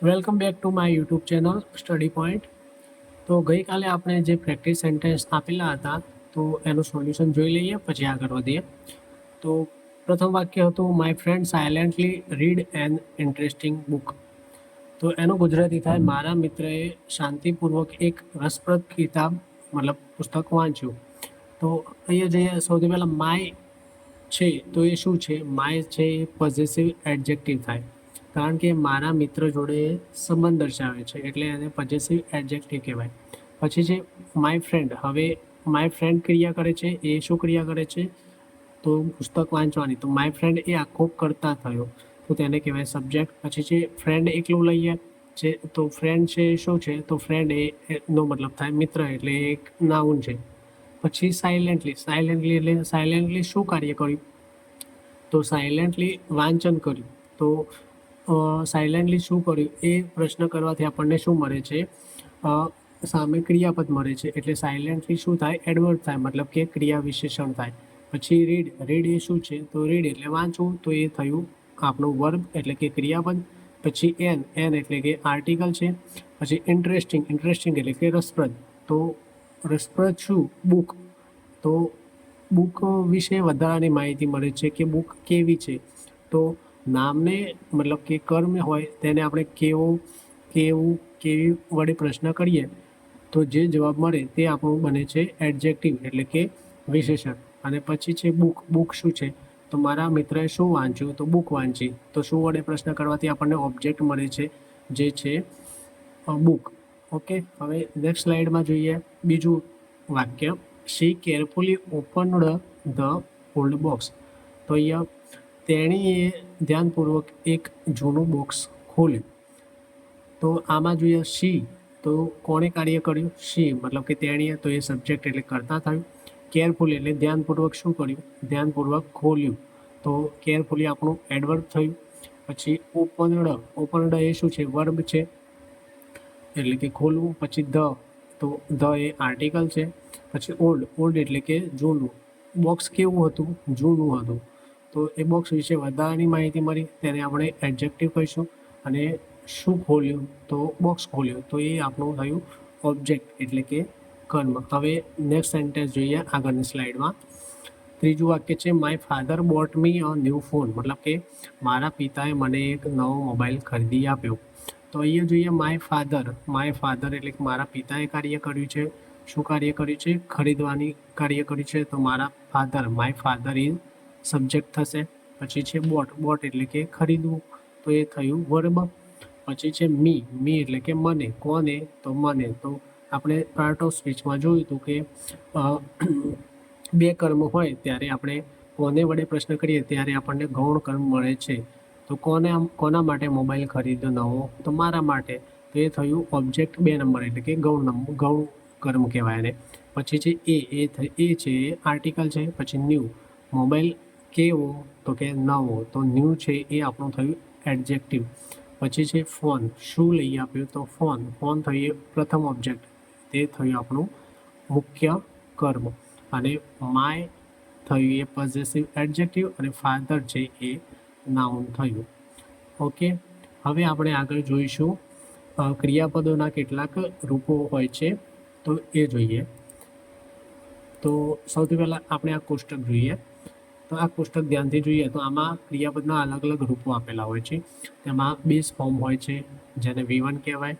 Welcome back to my YouTube channel study point. તો ગઈકાલે આપણે જે પ્રેક્ટિસ સેન્ટેન્સ આપેલા હતા તો એનું સોલ્યુશન જોઈ લઈએ, પછી આગળ વધીએ. તો પ્રથમ વાક્ય હતું, my friend silently read an interesting book. તો એનું ગુજરાતી થાય, મારા મિત્રએ શાંતિપૂર્વક એક રસપ્રદ કિતાબ મતલબ પુસ્તક વાંચ્યું. તો અહીંયા જઈએ, સૌથી પહેલાં માય છે તો એ શું છે? માય છે એ પોઝેસિવ એડજેક્ટિવ થાય, કારણ કે મારા મિત્ર જોડે સંબંધ દર્શાવે છે એટલે એને પોઝેસિવ એડજેક્ટિવ કહેવાય. પછી છે માય ફ્રેન્ડ. હવે માય ફ્રેન્ડ ક્રિયા કરે છે, એ શું ક્રિયા કરે છે? તો પુસ્તક વાંચવાની. તો માય ફ્રેન્ડ એ આખો કરતા થયો, તો તેને કહેવાય સબ્જેક્ટ. પછી છે ફ્રેન્ડ એકલું લઈએ છે, તો ફ્રેન્ડ છે શું છે? તો ફ્રેન્ડ નો મતલબ થાય મિત્ર, એટલે એક નાઉન છે. પછી સાયલેન્ટલી. એટલે સાયલેન્ટલી શું કાર્ય કર્યું? તો સાયલેન્ટલી વાંચન કર્યું. તો સાયલેન્ટલી શું કર્યું એ પ્રશ્ન કરવાથી આપણને શું મળે છે? સામે ક્રિયાપદ મળે છે, એટલે સાયલેન્ટલી શું થાય? એડવર્બ થાય, મતલબ કે ક્રિયા વિશેષણ થાય. પછી રીડ એ શું છે? તો રીડ એટલે વાંચવું, તો એ થયું આપણું વર્બ એટલે કે ક્રિયાપદ. પછી એન એટલે કે આર્ટિકલ છે. પછી ઇન્ટરેસ્ટિંગ એટલે કે રસપ્રદ. તો રસપ્રદ શું? બુક. તો બુક વિશે વધારાની માહિતી મળે છે કે બુક કેવી છે. તો નામને મતલબ કે કર્મ હોય તેને આપણે કેવું, કેવી વડે પ્રશ્ન કરીએ તો જે જવાબ મળે તે આપણું બને છે એડજેક્ટિવ એટલે કે વિશેષણ. અને પછી છે બુક શું છે? તો મારા મિત્રએ શું વાંચ્યું? તો બુક વાંચી. તો શું વડે પ્રશ્ન કરવાથી આપણને ઓબ્જેક્ટ મળે છે, જે છે બુક. ઓકે, હવે નેક્સ્ટ સ્લાઇડમાં જોઈએ બીજું વાક્ય, she carefully opened the old box. તો અહીંયા તેણીએ ધ્યાનપૂર્વક એક જૂનું બોક્સ ખોલ્યું. તો આમાં જોઈએ શી, તો કોણે કાર્ય કર્યું? શી મતલબ કે તેણીએ, તો એ સબ્જેક્ટ એટલે કરતા થયું. કેરફુલી એટલે ધ્યાનપૂર્વક શું કર્યું? ધ્યાનપૂર્વક ખોલ્યું, તો કેરફુલી આપણું એડવર્બ થયું. પછી ઓપન્ડ એ શું છે? વર્બ છે એટલે કે ખોલવું. પછી તો એ આર્ટિકલ છે. પછી ઓલ્ડ એટલે કે જૂનું. બોક્સ કેવું હતું? જૂનું હતું. તો એ બોક્સ વિશે વધારાની માહિતી મળી, તેને આપણે એડજેક્ટિવ કહીશું. અને શું ખોલ્યું? તો બોક્સ ખોલ્યું, તો એ આપણું થયું ઓબ્જેક્ટ એટલે કે કર્મ. હવે નેક્સ્ટ સેન્ટેન્સ જોઈએ આગળની સ્લાઇડમાં. ત્રીજું વાક્ય છે, my father boat me a new phone. મતલબ કે મારા પિતાએ મને એક નવો મોબાઈલ ખરીદી આપ્યો. તો અહીંયા જોઈએ માય ફાધર એટલે કે મારા પિતાએ કાર્ય કર્યું છે. શું કાર્ય કર્યું છે? ખરીદવાની કાર્ય કર્યું છે. તો મારા father, my father is subject થશે. પછી છે બોટ એટલે કે ખરીદવું, તો એ થયું વર્બ. પછી છે મી એટલે કે મને. કોને? તો મને. તો આપણે પાર્ટ ઓફ સ્પીચમાં જોયું હતું કે બે કર્મ હોય ત્યારે આપણે કોને વડે પ્રશ્ન કરીએ ત્યારે આપણને ગૌણ કર્મ મળે છે. તો કોના માટે મોબાઈલ ખરીદ્યો નવો? તો મારા માટે. તો એ થયું ઓબ્જેક્ટ 2 નંબર એટલે કે ગૌણ કર્મ કહેવાય એને. પછી છે એ છે એ આર્ટિકલ છે. પછી ન્યૂ, મોબાઈલ કેવો? તો કે નવો. તો ન્યૂ છે એ આપણું થયું એડજેક્ટિવ. પછી છે ફોન, શું લઈ આપ્યું? તો ફોન થયું પ્રથમ ઓબ્જેક્ટ, તે થયું આપણું મુખ્ય કર્મ. અને માય થયું એ પોઝેસિવ એડજેક્ટિવ, અને ફાધર છે એ નાઉન થયું. ઓકે, હવે આપણે આગળ જોઈશું ક્રિયાપદોના કેટલાક રૂપો હોય છે, તો એ જોઈએ. તો સૌથી પહેલાં આપણે આ કોષ્ટક જોઈએ. તો આ કોષ્ટક ધ્યાનથી જોઈએ તો આમાં ક્રિયાપદના અલગ અલગ રૂપો આપેલા હોય છે. તેમાં બેઝ ફોર્મ હોય છે, જેને V1 કહેવાય,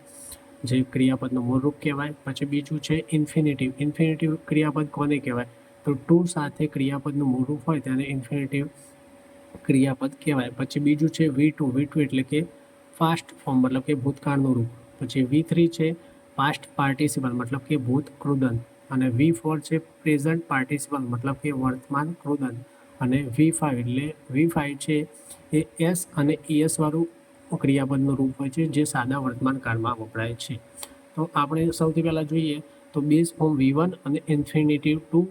જે ક્રિયાપદનું મૂળ રૂપ કહેવાય. પછી બીજું છે ઇન્ફિનિટિવ ક્રિયાપદ કોને કહેવાય? તો ટુ સાથે ક્રિયાપદનું મૂળ રૂપ હોય તેને ઇન્ફિનિટિવ ક્રિયાપદ કહેવાય. પછી બીજું છે V2 એટલે કે ફાસ્ટ ફોર્મ, મતલબ કે ભૂતકાળનું રૂપ. પછી V3 છે પાસ્ટ પાર્ટિસિપલ, મતલબ કે ભૂત કૃદંત. અને V4 છે પ્રેઝન્ટ પાર્ટિસિપલ, મતલબ કે વર્તમાન કૃદંત. અને V5 છે એ એસ અને ES વાળું ક્રિયાપદનું રૂપ હોય છે, જે સાદા વર્તમાન કાળમાં વપરાય છે. તો આપણે સૌથી પહેલાં જોઈએ તો બેઝ ફોર્મ V1 અને ઇન્ફિનિટિવ 2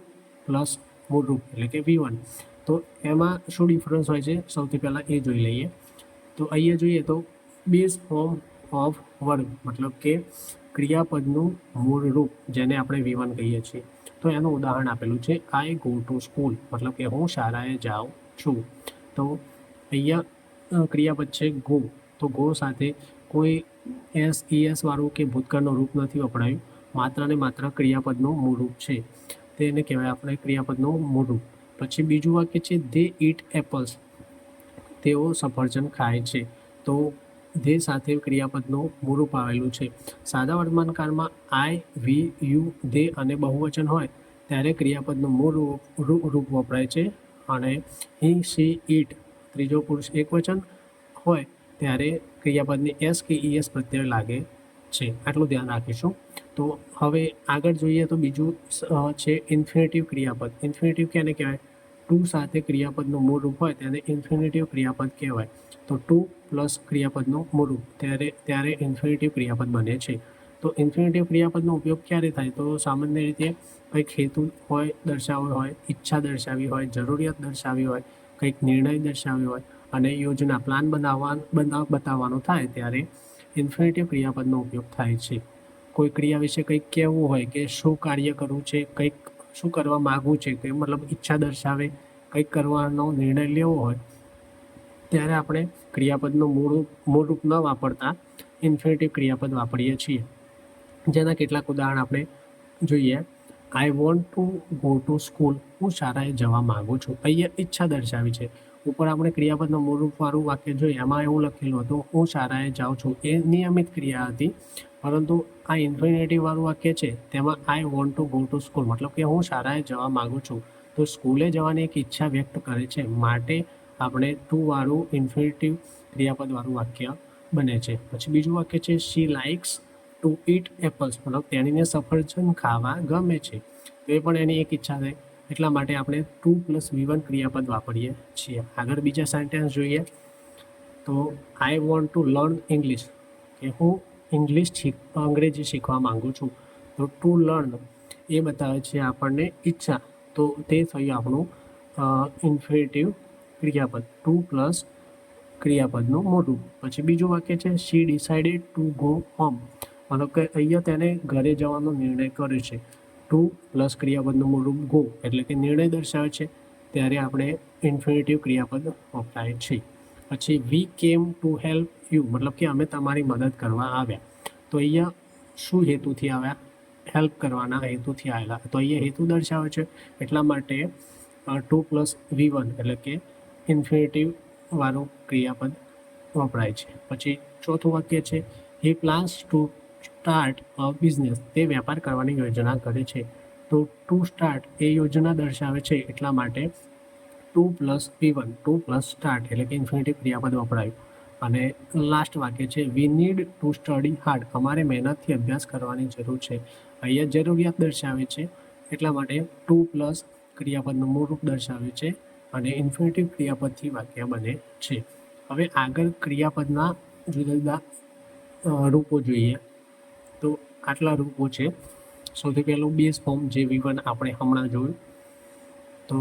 પ્લસ મૂળ રૂપ એટલે કે V1. તો એમાં શું ડિફરન્સ હોય છે સૌથી પહેલાં એ જોઈ લઈએ. તો અહીંયા જોઈએ તો બેઝ ફોર્મ ઓફ વર્બ, મતલબ કે ક્રિયાપદનું મૂળ રૂપ, જેને આપણે V1 કહીએ છીએ. તો એનું ઉદાહરણ આપેલું છે, આઈ ગો ટુ સ્કૂલ, મતલબ કે હું શાળાએ જાઉં છું. તો અહીંયા ક્રિયાપદ છે ગો, તો ગો સાથે કોઈ એસ વાળું કે ભૂતકાળનું રૂપ નથી વપરાયું, માત્ર ને માત્ર ક્રિયાપદનું મૂળ રૂપ છે, તેને કહેવાય આપણે ક્રિયાપદનું મૂળ રૂપ. પછી બીજું વાક્ય છે દે ઇટ એપલ્સ, તેઓ સફરજન ખાય છે. તો ધે સાથે ક્રિયાપદનું મૂળ રૂપ આવેલું છે. સાદા વર્તમાનકાળમાં આઈ, વી, યુ, ધે અને બહુવચન હોય ત્યારે ક્રિયાપદનું મૂળ રૂપ વપરાય છે, અને હી, શી, ઇટ ત્રીજો પુરુષ એકવચન હોય ત્યારે ક્રિયાપદની એસ કે ઈએસ પ્રત્યય લાગે છે. આટલું ધ્યાન રાખીશું. તો હવે આગળ જોઈએ તો બીજું છે ઇન્ફિનિટિવ ક્રિયાપદ. ઇન્ફિનિટિવ કેને કહેવાય? ટુ સાથે ક્રિયાપદનું મૂળ રૂપ હોય તેને ઇન્ફિનિટિવ ક્રિયાપદ કહેવાય. તો ટુ પ્લસ ક્રિયાપદનું મૂળ રૂપ ત્યારે ઇન્ફિનિટિવ ક્રિયાપદ બને છે. તો ઇન્ફિનિટિવ ક્રિયાપદનો ઉપયોગ ક્યારે થાય? તો સામાન્ય રીતે કંઈક હેતુ હોય દર્શાવ્યો હોય, ઈચ્છા દર્શાવી હોય, જરૂરિયાત દર્શાવી હોય, કંઈક નિર્ણય દર્શાવ્યો હોય અને યોજના પ્લાન બતાવવાનો થાય ત્યારે ઇન્ફિનિટિવ ક્રિયાપદનો ઉપયોગ થાય છે. કોઈ ક્રિયા વિશે કંઈક કહેવું હોય કે શું કાર્ય કરવું છે, કંઈક શું કરવા માગવું છે, કે મતલબ ઈચ્છા દર્શાવે, કંઈક કરવાનો નિર્ણય લેવો હોય ત્યારે આપણે ક્રિયાપદનું મૂળ રૂપ ન વાપરતા ઇન્ફિનિટિવ ક્રિયાપદ વાપરીએ છીએ. જેના કેટલાક ઉદાહરણ આપણે જોઈએ. I want to go to school, હું શાળાએ જવા માગું છું. અહીંયા ઈચ્છા દર્શાવી છે. ઉપર આપણે ક્રિયાપદનું મૂળ રૂપવાળું વાક્ય જોઈએ, એમાં એવું લખેલું હતું હું શાળાએ જાઉં છું, એ નિયમિત ક્રિયા હતી. પરંતુ આ ઇન્ફિનિટિવ વાળું વાક્ય છે તેમાં I want to go to school મતલબ કે હું શાળાએ જવા માગું છું. તો સ્કૂલે જવાની એક ઈચ્છા વ્યક્ત કરે છે, માટે આપણે ટુ વાળું ઇન્ફિનિટિવ ક્રિયાપદ વાળું વાક્ય બને છે. પછી બીજું વાક્ય છે she likes to eat apples, મતલબ તેણીને સફરજન ખાવા ગમે છે. તો એ પણ એની એક ઈચ્છા છે, એટલા માટે આપણે ટુ પ્લસ V1 ક્રિયાપદ વાપરીએ છીએ. આગળ બીજા સેન્ટેન્સ જોઈએ તો I want to learn English, કે હું અંગ્રેજી શીખવા માંગુ છું. તો ટુ લર્ન એ બતાવે છે આપણને ઈચ્છા, તો તે થયું આપણું ઇન્ફિનિટિવ ક્રિયાપદ, ટુ પ્લસ ક્રિયાપદનું મોટું. પછી બીજું વાક્ય છે શી ડિસાઇડેડ ટુ ગો હોમ, મતલબ કે અહીંયા તેને ઘરે જવાનો નિર્ણય કર્યો છે. ટુ પ્લસ ક્રિયાપદનું મૂળ ગો એટલે કે નિર્ણય દર્શાવે છે, ત્યારે આપણે ઇન્ફિનિટિવ ક્રિયાપદ વપરાય છે. પછી વી કેમ ટુ હેલ્પ યુ, મતલબ કે અમે તમારી મદદ કરવા આવ્યા. તો અહીંયા શું હેતુથી આવ્યા? હેલ્પ કરવાના હેતુથી આવેલા. તો અહીંયા હેતુ દર્શાવે છે, એટલા માટે ટુ પ્લસ V1 એટલે કે ઇન્ફિનિટિવ વાળું ક્રિયાપદ વપરાય છે. પછી ચોથું વાક્ય છે he plans to start a business, તે વેપાર કરવાની યોજના કરે છે. તો ટુ સ્ટાર્ટ એ યોજના દર્શાવે છે, એટલા માટે to plus V1 to plus start એટલે કે ઇન્ફિનિટિવ ક્રિયાપદ વપરાયું. અને લાસ્ટ વાક્ય છે we need to study hard, અમારે મહેનતથી અભ્યાસ કરવાની જરૂર છે. અહીંયા જરૂરિયાત દર્શાવે છે, એટલા માટે ટુ પ્લસ ક્રિયાપદનું મૂળ રૂપ દર્શાવે છે અને ઇન્ફિનિટિવ ક્રિયાપદથી વાક્ય બને છે. હવે આગળ ક્રિયાપદના જુદા જુદા રૂપો જોઈએ. તો આટલા રૂપો છે. સૌથી પહેલું બેઝ ફોર્મ જે V1 આપણે હમણાં જોયું. તો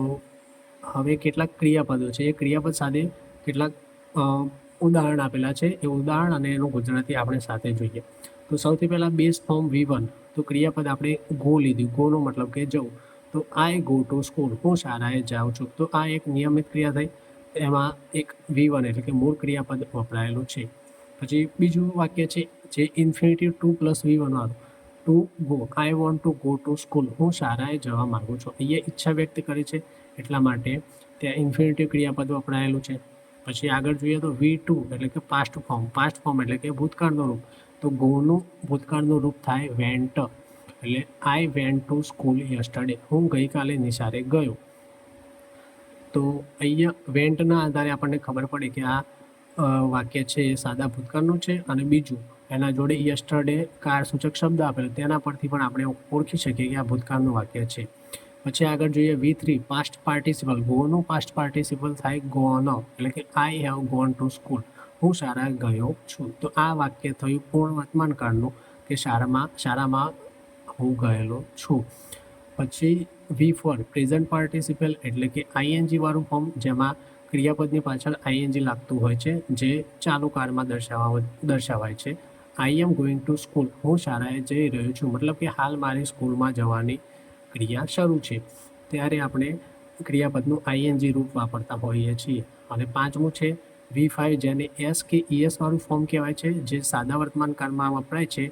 હવે કેટલાક ક્રિયાપદો છે, એ ક્રિયાપદ સાથે કેટલાક ઉદાહરણ આપેલા છે, એ ઉદાહરણ અને એનું ગુજરાતી આપણે સાથે જોઈએ. તો સૌથી પહેલાં બેઝ ફોર્મ V1, તો ક્રિયાપદ આપણે ગો લીધું, ગોનો મતલબ કે જવું. તો આઈ ગો ટુ સ્કૂલ, હું શાળાએ જાઉં છું. તો આ એક નિયમિત ક્રિયા થઈ, એમાં એક V1 એટલે કે મૂળ ક્રિયાપદ વપરાયેલું છે. પછી બીજું વાક્ય છે જે ઇન્ફિનિટિવ ટુ પ્લસ V1 વાળું, to go, I want to go to school, હું શાળાએ જવા માગું છું. અહીંયા ઈચ્છા વ્યક્ત કરી છે, એટલા માટે ત્યાં ઇન્ફિનિટિવ ક્રિયાપદ વપરાયેલું છે. પછી આગળ જોઈએ તો V2 એટલે કે પાસ્ટ ફોર્મ એટલે કે ભૂતકાળનું રૂપ. તો ગોનું ભૂતકાળનું રૂપ થાય વેન્ટ, એટલે I went to school yesterday, હું ગઈકાલે નિશાળે ગયો. તો અહીંયા વેન્ટના આધારે આપણને ખબર પડે કે આ વાક્ય છે એ સાદા ભૂતકાળનું છે, અને બીજું એના જોડે યસ્ટરડે કાળસૂચક શબ્દ આપેલો, તેના પરથી પણ આપણે ઓળખી શકીએ કે આ ભૂતકાળનું વાક્ય છે. પછી આગળ જોઈએ V3 પાસ્ટ પાર્ટિસિપલ, ગોનું પાસ્ટ પાર્ટિસિપલ થાય ગોન, એટલે કે I have gone to school, હું શાળાએ ગયો છું. તો આ વાક્ય થયું પૂર્ણ વર્તમાન કાળનું, કે શાળામાં હું ગયેલો છું. પછી V4 પ્રેઝન્ટ પાર્ટિસિપલ એટલે કે ING વાળું ફોર્મ, જેમાં ક્રિયાપદની પાછળ ING લાગતું હોય છે, જે ચાલુ કાળમાં દર્શાવાય છે. આઈ એમ ગોઈંગ ટુ સ્કૂલ, હું શાળાએ જઈ રહ્યો છું, મતલબ કે હાલ મારી સ્કૂલમાં જવાની ક્રિયા શરૂ છે, ત્યારે આપણે ક્રિયાપદનું ING રૂપ વાપરતા હોઈએ છીએ. અને પાંચમું છે V5 જેને એસ કે ES વાળું ફોર્મ કહેવાય છે, જે સાદા વર્તમાન કાળમાં વપરાય છે,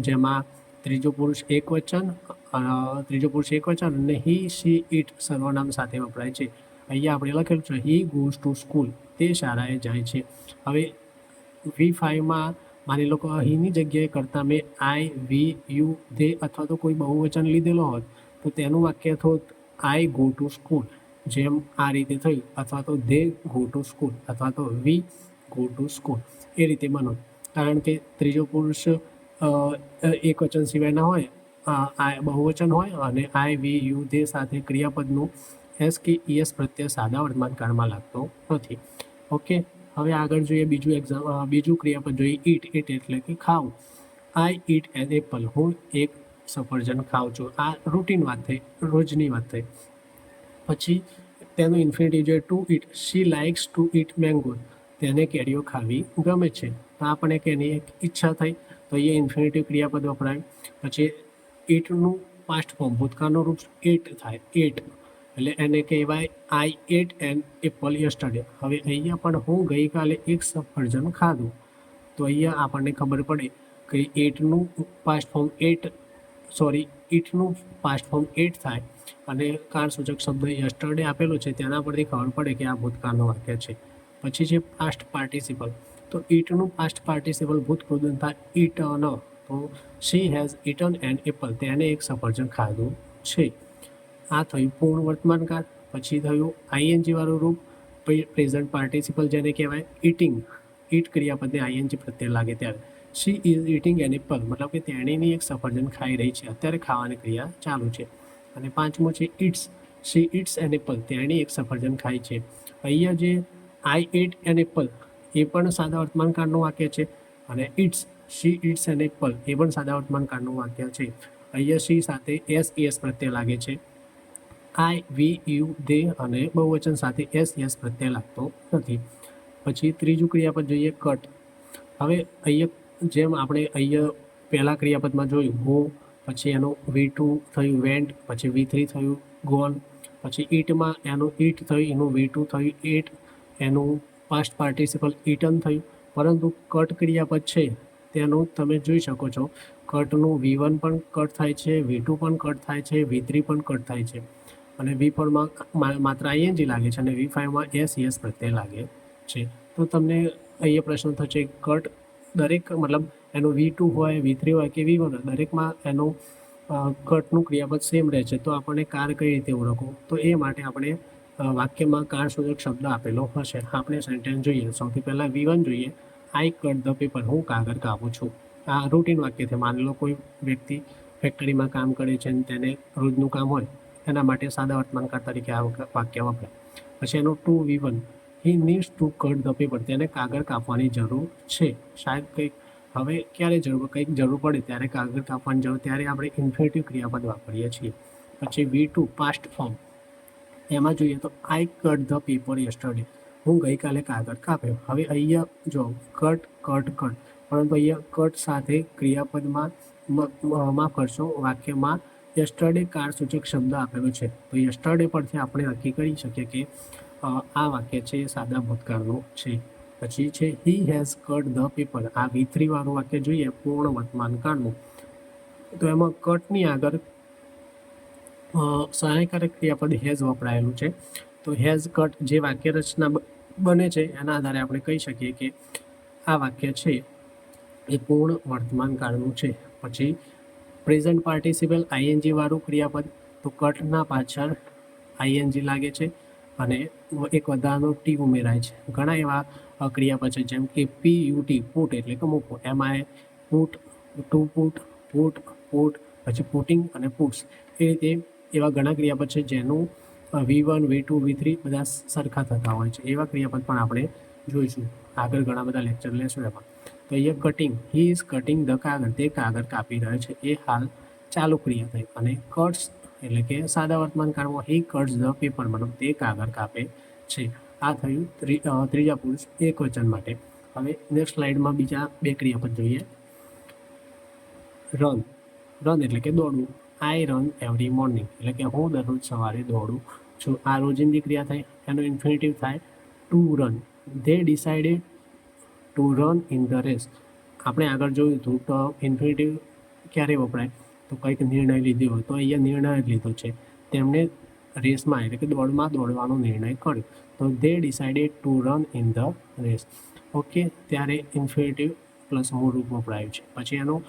જેમાં ત્રીજો પુરુષ એકવચન અને હી શી ઇટ સર્વનામ સાથે વપરાય છે. અહીંયા આપણે લખેલું છે હી ગોઝ ટુ સ્કૂલ, તે શાળાએ જાય છે. હવે V5માં માની લો કે અહીંની જગ્યાએ કરતાં મેં આઈ, વી, યુ, ધે અથવા તો કોઈ બહુવચન લીધેલો હોત તો તેનું વાક્ય થોત આઈ ગો ટુ સ્કૂલ, જેમ આ રીતે થયું, અથવા તો ધે ગો ટુ સ્કૂલ અથવા તો વી ગો ટુ સ્કૂલ, એ રીતે બનો. કારણ કે ત્રીજો પુરુષ એક વચન સિવાયના હોય, આ બહુવચન હોય અને આઈ, વી, યુ, ધે સાથે ક્રિયાપદનું એસ કે ES પ્રત્યય સાદા વર્તમાન કાળમાં લાગતો નથી. ઓકે, હવે આગળ જોઈએ બીજું ક્રિયાપદ જોઈએ ઈટ. ઈટ એટલે કે ખાવું. આઈ ઈટ એન એપલ, હું એક સફરજન ખાઉં છું. આ રૂટીન વાત થઈ, રોજની વાત થઈ. પછી તેનું ઇન્ફિનિટિવ જોઈએ to eat. She likes to eat mango, તેને કેરીઓ ખાવી ગમે છે. તો આપણે કે એની એક ઈચ્છા થઈ તો એ ઇન્ફિનિટિવ ક્રિયાપદ વપરાય. પછી ઈટનું પાસ્ટ ફોર્મ ભૂતકાળનું રૂપ એટ થાય, એટ એટલે એને કહેવાય આઈ એટ એન એપલ યસ્ટરડે. હવે અહીંયા પણ હું ગઈકાલે એક સફરજન ખાધું, તો અહીંયા આપણને ખબર પડે કે ઈટનું પાસ્ટ ફોર્મ એટ થાય અને કાળસૂચક શબ્દ યસ્ટરડે આપેલો છે તેના પરથી ખબર પડે કે આ ભૂતકાળનું વાક્ય છે. પછી છે પાસ્ટ પાર્ટિસિપલ. તો ઈટનું પાસ્ટ પાર્ટિસિપલ ભૂતપૂર્વ થાય ઈટન. તો she has eaten an apple, તેને એક સફરજન ખાધું છે. આ થયું પૂર્ણ વર્તમાન કાળ. પછી થયું આઈએનજી વાળું રૂપ, પ્રેઝન્ટ પાર્ટિસિપલ જેને કહેવાય ઈટિંગ. ઈટ ક્રિયાપદને આઈએનજી પ્રત્યે લાગે ત્યારે. She is eating an apple, મતલબ કે તેણીની એક સફરજન ખાઈ રહી છે, અત્યારે ખાવાની ક્રિયા ચાલુ છે. અને પાંચમું છે eats. She eats an apple, તેણી એક સફરજન ખાય છે. અહીંયા જે આઈ એટ એન એપલ એ પણ સાદા વર્તમાન કાળનું વાક્ય છે, અને શી ઇટ્સ એન એપલ એ પણ સાદા વર્તમાન કાળનું વાક્ય છે. અહીંયા શી સાથે એસ પ્રત્યય લાગે છે. આઈ, વી, યુ, ધે અને બહુવચન સાથે એસ પ્રત્યય લાગતો નથી. પછી ત્રીજું ક્રિયાપદ જોઈએ કટ. હવે અહીંયા જેમ આપણે અહીંયા પહેલા ક્રિયાપદમાં જોયું ગો, પછી એનું V2 થયું વેન્ટ, પછી V3 થયું ગોન, પછી ઈટમાં એનું ઈટ થયું, એનું V2 થયું એટ, એનું પાસ્ટ પાર્ટિસિપલ ઈટન થયું. પરંતુ કટ ક્રિયાપદ છે તેનું તમે જોઈ શકો છો, કટનું V1 પણ કટ થાય છે, V2 પણ કટ થાય છે, V3 પણ કટ થાય છે, અને V4માં માત્ર આઈએનજી લાગે છે અને V5માં એસ પ્રત્યય લાગે છે. તો તમને અહીંયા પ્રશ્ન થશે કટ દરેક મતલબ એનું V2 હોય, V3 હોય કે V1 હોય, દરેકમાં એનું કટનું ક્રિયાપદ સેમ રહે છે. તો આપણને કાર કઈ રીતે ઓળખવું, તો એ માટે આપણે વાક્યમાં કાળસૂચક શબ્દ આપેલો હશે. આપણે સેન્ટેન્સ જોઈએ. સૌથી પહેલાં V1 જોઈએ. આઈ કટ ધ પેપર, હું કાગળ કાપું છું. આ રૂટીન વાક્ય છે. માની લો કોઈ વ્યક્તિ ફેક્ટરીમાં કામ કરે છે અને તેને રોજનું કામ હોય, એના માટે સાદા વર્તમાનકાળ તરીકે આ વાક્ય વપરાય. પછી એનું to V1, he needs to cut the paper, તેને કાગળ કાપવાની જરૂર છે. શાયદ કંઈક હવે કંઈક જરૂર પડે ત્યારે કાગળ કાપવાની જરૂર, ત્યારે આપણે ઇન્ફિનિટિવ ક્રિયાપદ વાપરીએ છીએ. પછી V2 પાસ્ટ ફોર્મ, એમાં જોઈએ તો આઈ કટ ધ પેપર યસ્ટરડે, હું ગઈકાલે કાગળ કાપ્યો. હવે અહીંયા જો કટ, પરંતુ અહીંયા કટ સાથે ક્રિયાપદમાં માફ કરશો વાક્યમાં યસ્ટરડે કાળસૂચક શબ્દ આપેલો છે. તો યસ્ટરડે પરથી આપણે નક્કી કરી શકીએ કે આ વાક્ય છે એ સાદા ભૂતકાળનું છે. પછી છે he has cut the paper. આ V3 વાળું વાક્ય જોઈએ પૂર્ણ વર્તમાન કાળનું, તો એમાં કટની આગળ સહાયકારક ક્રિયાપદ હેઝ વપરાયેલું છે. તો હેઝ કટ જે વાક્ય રચના બને છે એના આધારે આપણે કહી શકીએ કે આ વાક્ય છે એ પૂર્ણ વર્તમાન કાળનું છે. પછી પ્રેઝન્ટ પાર્ટિસિપલ આઈએનજી વાળું ક્રિયાપદ, તો કટના પાછળ આઈએનજી લાગે છે અને એક વધારાનો ટી ઉમેરાય છે. ઘણા એવા ક્રિયાપદ છે જેમ કે PUT, પુટ એટલે કે મૂકવું, એમાં પુટ, ટુ પુટ, પુટ, પછી પુટિંગ અને પુટ્સ, એ રીતે એવા ઘણા ક્રિયાપદ છે જેનું V1, V2, V3 બધા સરખા થતા હોય છે. એવા ક્રિયાપદ પણ આપણે જોઈશું આગળ, ઘણા બધા લેક્ચર લેશું એમાં. તો અહીંયા cutting, he is cutting the કાગળ, તે કાગળ કાપી રહ્યો છે, એ હાલ ચાલુ ક્રિયા થઈ. અને કટ્સ એટલે કે સાદા વર્તમાન કાળમાં હી કટ્સ ધ પેપર, મતલબ તે કાગળ કાપે છે. આ થયું ત્રીજા પુરુષ એક વચન માટે. હવે નેક્સ્ટ સ્લાઇડમાં બીજા બે ક્રિયાપદ જોઈએ. રન એટલે કે દોડવું. આઈ રન એવરી મોર્નિંગ એટલે કે હું દરરોજ સવારે દોડું છું. આ રોજિંદી ક્રિયા થાય, એનો ઇન્ફિનિટિવ થાય to run. They decided to run in the race. આપણે આગળ જોયું હતું તો ઇન્ફિનિટિવ ક્યારે વપરાય, તો કંઈક નિર્ણય લીધો હોય, તો અહીંયા નિર્ણય જ લીધો છે. તેમણે રેસમાં એટલે કે દોડમાં દોડવાનો નિર્ણય કર્યો, તો they decided to run in the race. Okay, ત્યારે ઇન્ફિનિટિવ પ્લસ મૂળ રૂપ વપરાયું છે. પછી એનું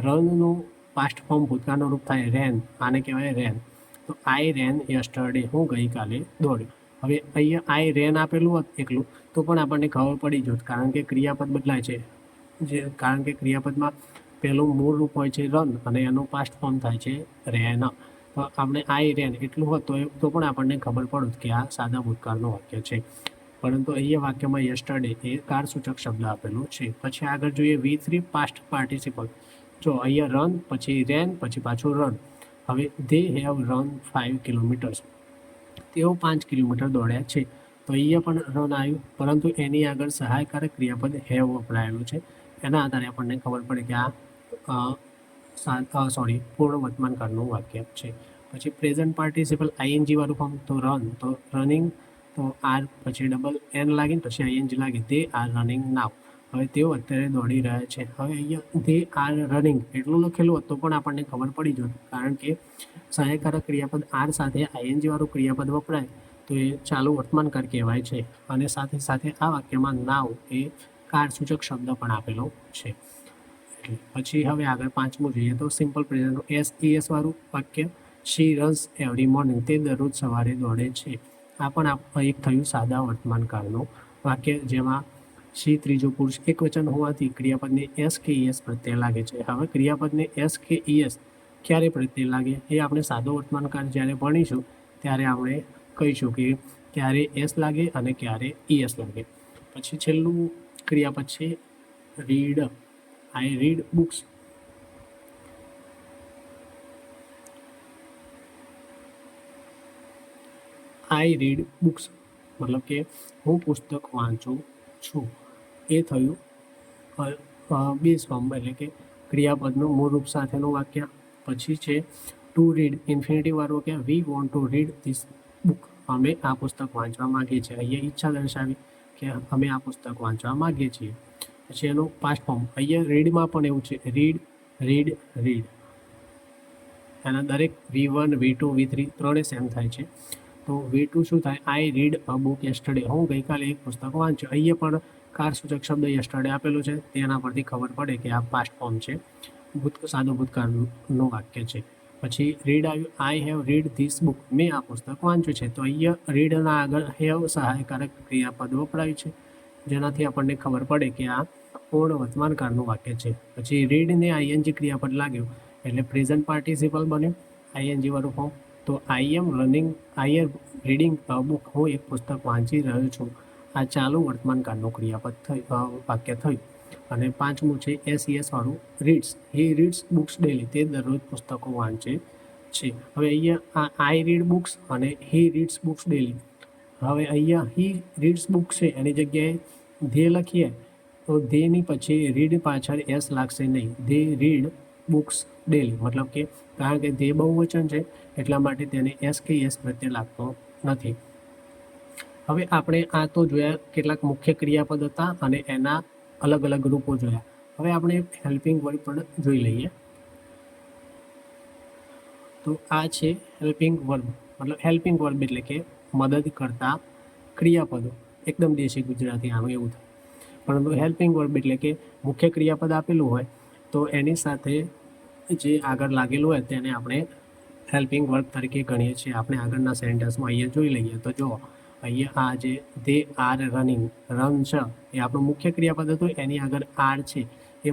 રનનું પાસ્ટ ફોર્મ ભૂતકાળનું રૂપ થાય રેન, આને કહેવાય રેન. તો આઈ રેન યસ્ટરડે, હું ગઈકાલે દોડ્યો. હવે અહીંયા આઈ રેન આપેલું હોત એકલું તો પણ આપણને ખબર પડી જોત, કારણ કે ક્રિયાપદ બદલાય છે. કારણ કે ક્રિયાપદમાં પહેલું મૂળ રૂપ હોય છે રન અને એનું પાસ્ટ ફોર્મ થાય છે રેન. તો આપણે આઈ રેન એટલું હોત તો પણ આપણને ખબર પડત કે આ સાદા ભૂતકાળનું વાક્ય છે. પરંતુ અહીંયા વાક્યમાં યસ્ટરડે એ કાળસૂચક શબ્દ આપેલું છે. પછી આગળ જોઈએ V3 પાસ્ટ પાર્ટિસિપલ. જો અહીંયા રન, પછી રેન, પછી પાછું રન. હવે દે હેવ રન 5 કિલોમીટર્સ. તેઓ 5 કિલોમીટર દોડ્યા છે. તો અહીંયા પણ રન આવ્યું, પરંતુ એની આગળ સહાયકારક ક્રિયાપદ હેવ વપરાયેલું છે. એના આધારે આપણને ખબર પડે કે આ પૂર્ણ વર્તમાનકાળનું વાક્ય છે. પછી પ્રેઝન્ટ પાર્ટિસિપલ આઈએનજી વાળું ફોર્મ, તો રન, તો રનિંગ, તો આર પછી ડબલ એન લાગીને પછી આઈએનજી લાગે, દે આર રનિંગ નાવ. હવે તેઓ અત્યારે દોડી રહ્યા છે. હવે અહીંયા દે આર રનિંગ એટલું લખેલું હતું પણ આપણને ખબર પડી જોત, કારણ કે સહાયકારક ક્રિયાપદ આર સાથે આઈએનજી વાળું ક્રિયાપદ વપરાય તો એ ચાલુ વર્તમાનકાળ કહેવાય છે. અને સાથે સાથે આ વાક્યમાં નાવ એ કાળસૂચક શબ્દ પણ આપેલો છે. પછી હવે આગળ પાંચમું જોઈએ તો સિમ્પલ પ્રેઝન્ટનું SES વાળું વાક્ય, શી રન્સ એવરી મોર્નિંગ, તે દરરોજ સવારે દોડે છે. આ પણ એક થયું સાદા વર્તમાનકાળનું વાક્ય, જેમાં શી ત્રીજો પુરુષ એકવચન હોવાથી ક્રિયાપદને એસ કે ઈએસ પ્રત્યય લાગે છે. હવે ક્રિયાપદને એસ કે ઈએસ ક્યારે પ્રત્યય લાગે એ આપણે સાદો વર્તમાનકાળ જ્યારે ભણીશું ત્યારે આપણે કહીશું કે ક્યારે એસ લાગે અને ક્યારે ઈએસ લાગે. પછી છેલ્લું ક્રિયાપદ છે રીડ. આઈ રીડ બુક્સ. આઈ રીડ બુક્સ મતલબ કે હું પુસ્તક વાંચું છું. એ થયું બેઝ ફોર્મ એટલે કે ક્રિયાપદનું મૂળ રૂપ સાથેનું વાક્ય. પછી છે ટુ રીડ, ઇન્ફિનિટિવ વાળું વાક્ય, we want to read this book. અમે આ પુસ્તક વાંચવા માગીએ છીએ. અહીંયા ઈચ્છા દર્શાવી કે અમે આ પુસ્તક વાંચવા માગીએ છીએ. પછી એનું પાસ્ટ ફોર્મ, અહીંયા રીડમાં પણ એવું છે, રીડ, રીડ, રીડ. એના દરેક V1, V2, V3 ત્રણે સેમ થાય છે. તો V2 શું થાય, આઈ રીડ અ બુક યસ્ટરડે, હું ગઈકાલે એક પુસ્તક વાંચ્યું. અહીંયા પણ કાળસૂચક શબ્દ યસ્ટરડે આપેલું છે, તેના પરથી ખબર પડે કે આ પાસ્ટ ફોર્મ છે, સાદો ભૂતકાળનું વાક્ય છે. પછી રીડ આવ્યું, I have read this book, મેં આ પુસ્તક વાંચ્યું છે. તો અહીંયા રીડના આગળ હેવ સહાયકારક ક્રિયાપદ વપરાયું છે, જેનાથી આપણને ખબર પડે કે આ પૂર્ણ વર્તમાનકાળનું વાક્ય છે. પછી રીડને આઈએનજી ક્રિયાપદ લાગ્યું એટલે પ્રેઝન્ટ પાર્ટિસિપલ બન્યું, આઈએનજી વાળું ફોર્મ. તો આઈ એમ રીડિંગ અ બુક, હું એક પુસ્તક વાંચી રહ્યો છું. આ ચાલુ વર્તમાનકાળનું ક્રિયાપદ વાક્ય થયું. અને પાંચમું છે SES વાળું, રીડ્સ. હી રીડ્સ બુક્સ ડેલી, તે દરરોજ પુસ્તકો વાંચે છે. હવે અહીંયા આઈ રીડ બુક્સ અને હી રીડ્સ બુક્સ ડેલી. હવે અહીંયા હી રીડ્સ બુક્સ છે એની જગ્યાએ ધે લખીએ તો ધેની પછી રીડ પાછળ એસ લાગશે નહીં, ધે રીડ બુક્સ ડેલી. મતલબ કે કારણ કે ધે બહુવચન છે એટલા માટે તેને એસ કે એસ પ્રત્યે લાગતો નથી. હવે આપણે આ તો જોયા કેટલાક મુખ્ય ક્રિયાપદ હતા અને એના અલગ અલગ રૂપો જોયા. હવે આપણે હેલ્પિંગ વર્બ પણ જોઈ લઈએ. તો આ છે હેલ્પિંગ વર્બ. મતલબ હેલ્પિંગ વર્બ એટલે કે મદદ કરતા ક્રિયાપદો. એકદમ દેશી ગુજરાતી આનું એવું થાય. પરંતુ હેલ્પિંગ વર્બ એટલે કે મુખ્ય ક્રિયાપદ આપેલું હોય તો એની સાથે જે આગળ લાગેલું હોય તેને આપણે હેલ્પિંગ વર્બ તરીકે ગણીએ છીએ. આપણે આગળના સેન્ટેન્સમાં અહીંયા જોઈ લઈએ તો જો અહીંયા આ જે દે આર રનિંગ, રન છે એ આપણું મુખ્ય ક્રિયાપદ હતું, એની આગળ આર છે એ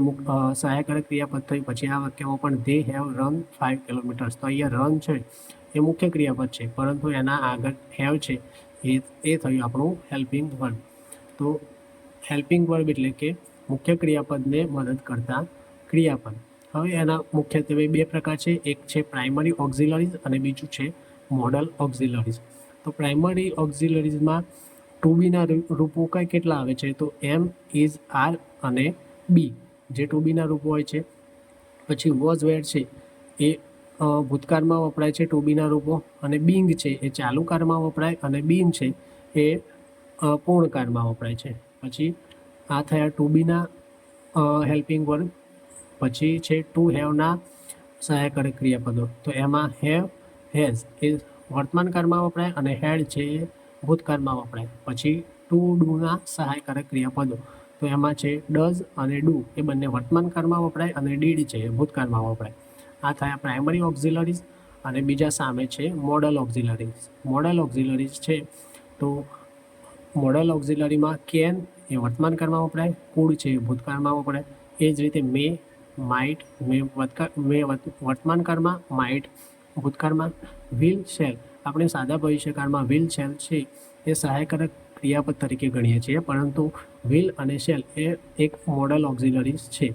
સહાયકારક ક્રિયાપદ થયું. પછી આ વાક્યમાં પણ દે હેવ રન 5 કિલોમીટર્સ, તો અહીંયા રન છે એ મુખ્ય ક્રિયાપદ છે, પરંતુ એના આગળ હેવ છે એ થયું આપણું હેલ્પિંગ વર્બ. તો હેલ્પિંગ વર્બ એટલે કે મુખ્ય ક્રિયાપદને મદદ કરતા ક્રિયાપદ. હવે એના મુખ્યત્વે બે પ્રકાર છે, એક છે પ્રાઇમરી ઓક્ઝિલરીઝ અને બીજું છે મોડલ ઓક્ઝિલરીઝ. તો પ્રાઇમરી ઓક્ઝિલરીઝમાં ટુ બીના રૂપો કેટલા આવે છે, તો એમ, ઇઝ, આર અને બી જે ટુ બીના રૂપો હોય છે. પછી વોઝ, વેર છે એ ભૂતકાળમાં વપરાય છે ટુ બીના રૂપો, અને બિંગ છે એ ચાલુ કાળમાં વપરાય, અને બીન છે એ પૂર્ણ કાળમાં વપરાય છે. પછી આ થયા ટુ બીના હેલ્પિંગ વર્બ. પછી છે ટુ હેવના સહાયકારક ક્રિયાપદો. તો એમાં હેવ, હેઝ એ વર્તમાન કાળમાં વપરાય અને હેડ છે એ ભૂતકાળમાં વપરાય. પછી ટુ ડુના સહાયકારક ક્રિયાપદો. તો એમાં છે ડઝ અને ડુ એ બંને વર્તમાન કાળમાં વપરાય અને ડીડ છે એ ભૂતકાળમાં વપરાય. આ થયા પ્રાઇમરી ઓક્ઝિલરીઝ. અને બીજા સામે છે મોડલ ઓક્ઝિલરીઝ. મોડલ ઓક્ઝિલરીઝ છે તો મોડલ ઓક્ઝિલરીમાં કેન એ વર્તમાન કાળમાં વપરાય, કુડ છે એ ભૂતકાળમાં વપરાય. એ જ રીતે મે, માઇટ, મે વર્તમાન કાળમાં, માઇટ ભૂતકાળમાં. વિલ, શેલ આપણે સાદા ભવિષ્યકાળમાં વિલ, શેલ છે એ સહાયકારક ક્રિયાપદ તરીકે ગણીએ છીએ, પરંતુ વિલ અને શેલ એ એક મોડલ ઓક્ઝિલરીઝ છે.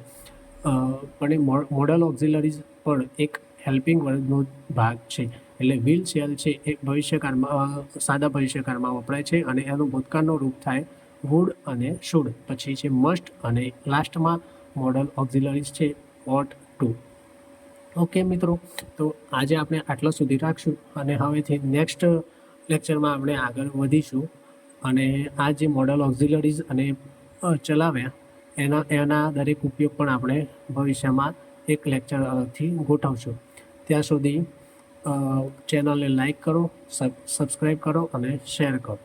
પણ એ મોડલ ઓક્ઝિલરીઝ પણ એક હેલ્પિંગ વર્બનો ભાગ છે. એટલે વિલ, શેલ છે એ ભવિષ્યકાળમાં સાદા ભવિષ્યકાળમાં વપરાય છે અને એનું ભૂતકાળનું રૂપ થાય વુડ અને શુડ. પછી છે મસ્ટ અને લાસ્ટમાં મોડલ ઓક્ઝિલરીઝ છે ઓટ, ટુ. ઓકે મિત્રો, તો આજે આપણે આટલા સુધી રાખશું અને હવેથી નેક્સ્ટ લેક્ચરમાં આપણે આગળ વધીશું અને આ જે મોડલ ઓક્ઝિલરીઝ અને ચલાવ્યા એના દરેક ઉપયોગ પણ આપણે ભવિષ્યમાં એક લેક્ચર અલગથી ગોઠવશું. ત્યાં સુધી ચેનલને લાઈક કરો, સબસ્ક્રાઈબ કરો અને શેર કરો.